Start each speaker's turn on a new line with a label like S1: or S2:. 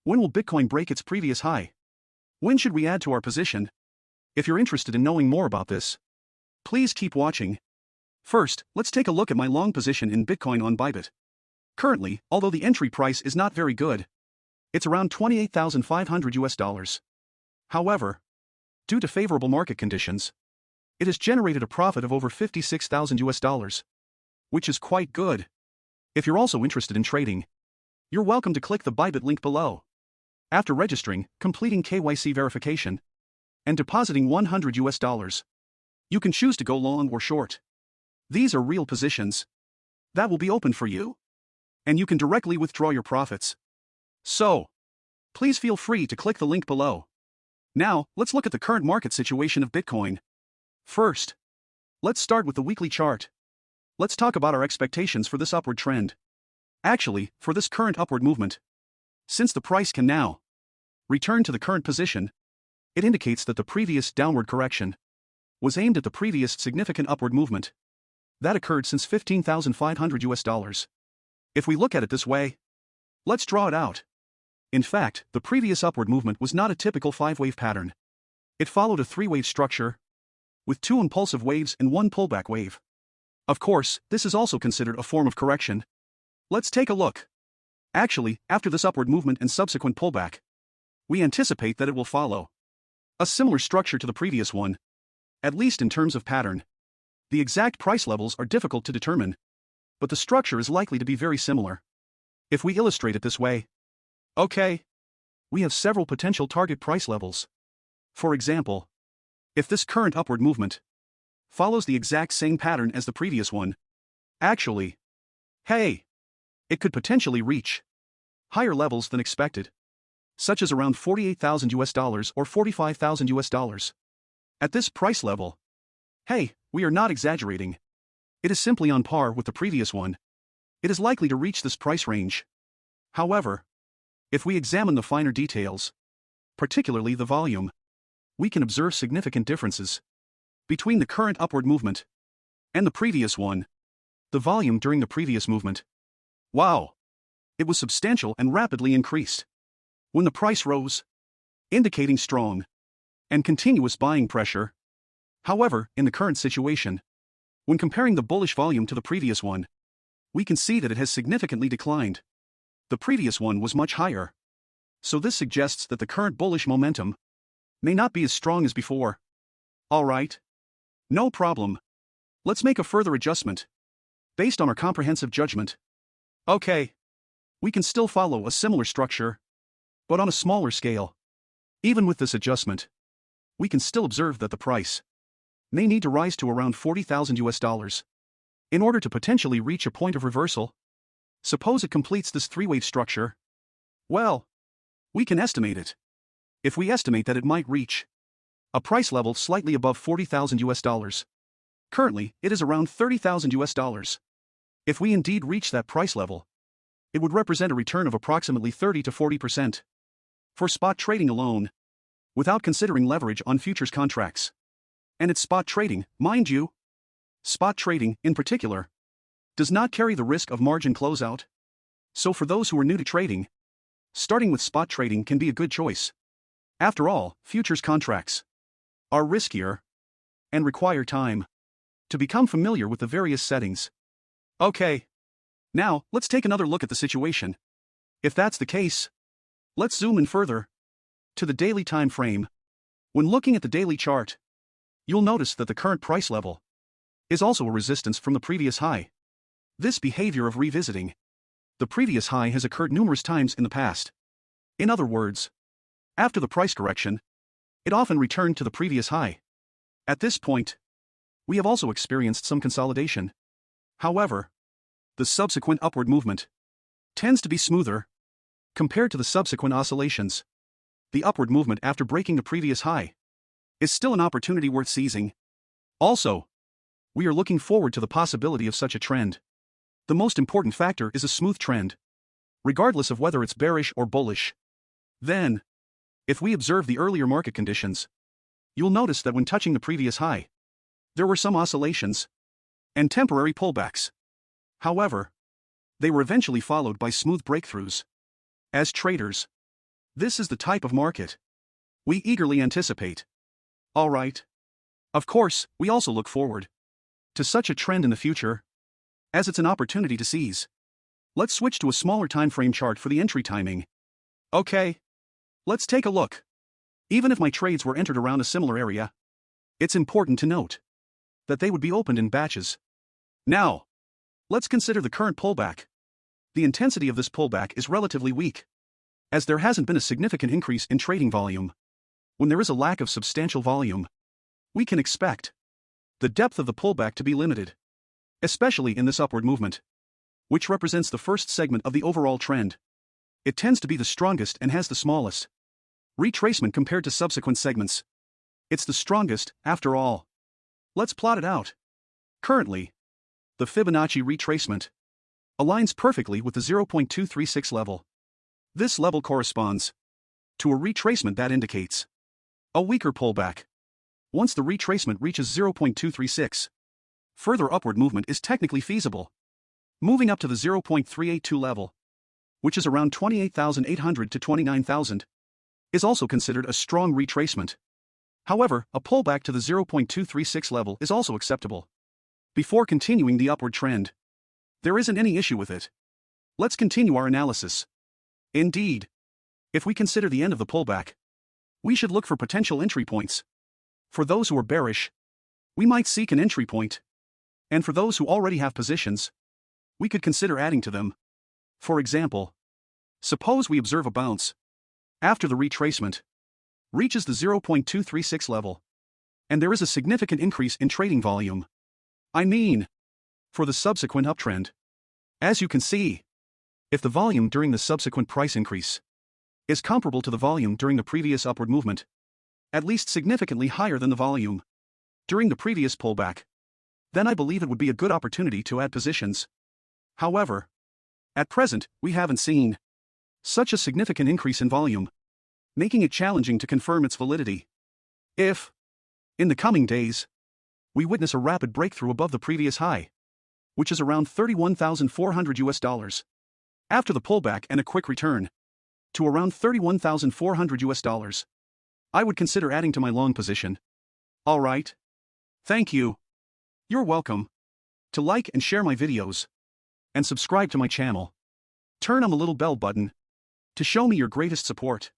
S1: When will Bitcoin break its previous high? When should we add to our position? If you're interested in knowing more about this, please keep watching. First, let's take a look at my long position in Bitcoin on Bybit. Currently, although the entry price is not very good, it's around $28,500. However, due to favorable market conditions, it has generated a profit of over $56,000, which is quite good. If you're also interested in trading, you're welcome to click the Bybit link below. After registering, completing KYC verification, and depositing $100, you can choose to go long or short. These are real positions that will be open for you, and you can directly withdraw your profits. So, please feel free to click the link below. Now, let's look at the current market situation of Bitcoin. First, let's start with the weekly chart. Let's talk about our expectations for this upward trend. Actually, for this current upward movement, since the price can now return to the current position, it indicates that the previous downward correction was aimed at the previous significant upward movement that occurred since $15,500. If we look at it this way, let's draw it out. In fact, the previous upward movement was not a typical 5-wave pattern. It followed a 3-wave structure, with 2 impulsive waves and 1 pullback wave. Of course, this is also considered a form of correction. Let's take a look. Actually, after this upward movement and subsequent pullback, we anticipate that it will follow a similar structure to the previous one, at least in terms of pattern. The exact price levels are difficult to determine, but the structure is likely to be very similar. If we illustrate it this way, okay, we have several potential target price levels. For example, if this current upward movement follows the exact same pattern as the previous one, actually, hey, it could potentially reach higher levels than expected, such as around $48,000 or $45,000. At this price level, hey, we are not exaggerating. It is simply on par with the previous one. It is likely to reach this price range. However, if we examine the finer details, particularly the volume, we can observe significant differences between the current upward movement and the previous one. The volume during the previous movement, wow, it was substantial and rapidly increased when the price rose, indicating strong and continuous buying pressure. However, in the current situation, when comparing the bullish volume to the previous one, we can see that it has significantly declined. The previous one was much higher. So this suggests that the current bullish momentum may not be as strong as before. Alright. No problem. Let's make a further adjustment based on our comprehensive judgment. Okay. We can still follow a similar structure, but on a smaller scale. Even with this adjustment, we can still observe that the price may need to rise to around $40,000 in order to potentially reach a point of reversal. Suppose it completes this 3-wave structure. Well, we can estimate it. If we estimate that it might reach a price level slightly above $40,000. Currently, it is around $30,000. If we indeed reach that price level, it would represent a return of approximately 30 to 40% for spot trading alone, without considering leverage on futures contracts. And it's spot trading, mind you. Spot trading, in particular, does not carry the risk of margin closeout. So for those who are new to trading, starting with spot trading can be a good choice. After all, futures contracts are riskier and require time to become familiar with the various settings. Okay. Now, let's take another look at the situation. If that's the case, let's zoom in further to the daily time frame. When looking at the daily chart, you'll notice that the current price level is also a resistance from the previous high. This behavior of revisiting the previous high has occurred numerous times in the past. In other words, after the price correction, it often returned to the previous high. At this point, we have also experienced some consolidation. However, the subsequent upward movement tends to be smoother compared to the subsequent oscillations. The upward movement after breaking the previous high is still an opportunity worth seizing. Also, we are looking forward to the possibility of such a trend. The most important factor is a smooth trend, regardless of whether it's bearish or bullish. Then, if we observe the earlier market conditions, you'll notice that when touching the previous high, there were some oscillations and temporary pullbacks. However, they were eventually followed by smooth breakthroughs. As traders, This is the type of market we eagerly anticipate. Alright. Of course, we also look forward to such a trend in the future, as it's an opportunity to seize. Let's switch to a smaller time frame chart for the entry timing. Okay. Let's take a look. Even if my trades were entered around a similar area, it's important to note that they would be opened in batches. Now, let's consider the current pullback. The intensity of this pullback is relatively weak, as there hasn't been a significant increase in trading volume. When there is a lack of substantial volume, we can expect the depth of the pullback to be limited, especially in this upward movement, which represents the first segment of the overall trend. It tends to be the strongest and has the smallest retracement compared to subsequent segments. It's the strongest, after all. Let's plot it out. Currently, the Fibonacci retracement aligns perfectly with the 0.236 level. This level corresponds to a retracement that indicates a weaker pullback. Once the retracement reaches 0.236, further upward movement is technically feasible. Moving up to the 0.382 level, which is around 28,800 to 29,000, is also considered a strong retracement. However, a pullback to the 0.236 level is also acceptable. Before continuing the upward trend, there isn't any issue with it. Let's continue our analysis. Indeed, if we consider the end of the pullback, we should look for potential entry points. For those who are bearish, we might seek an entry point. And for those who already have positions, we could consider adding to them. For example, suppose we observe a bounce after the retracement reaches the 0.236 level, and there is a significant increase in trading volume. I mean, for the subsequent uptrend. As you can see, if the volume during the subsequent price increase is comparable to the volume during the previous upward movement, at least significantly higher than the volume during the previous pullback, then I believe it would be a good opportunity to add positions. However, at present, we haven't seen such a significant increase in volume, making it challenging to confirm its validity. If, in the coming days, we witness a rapid breakthrough above the previous high, which is around $31,400, after the pullback and a quick return to around $31,400, I would consider adding to my long position. Alright. Thank you. You're welcome. To like and share my videos, and subscribe to my channel. Turn on the little bell button to show me your greatest support.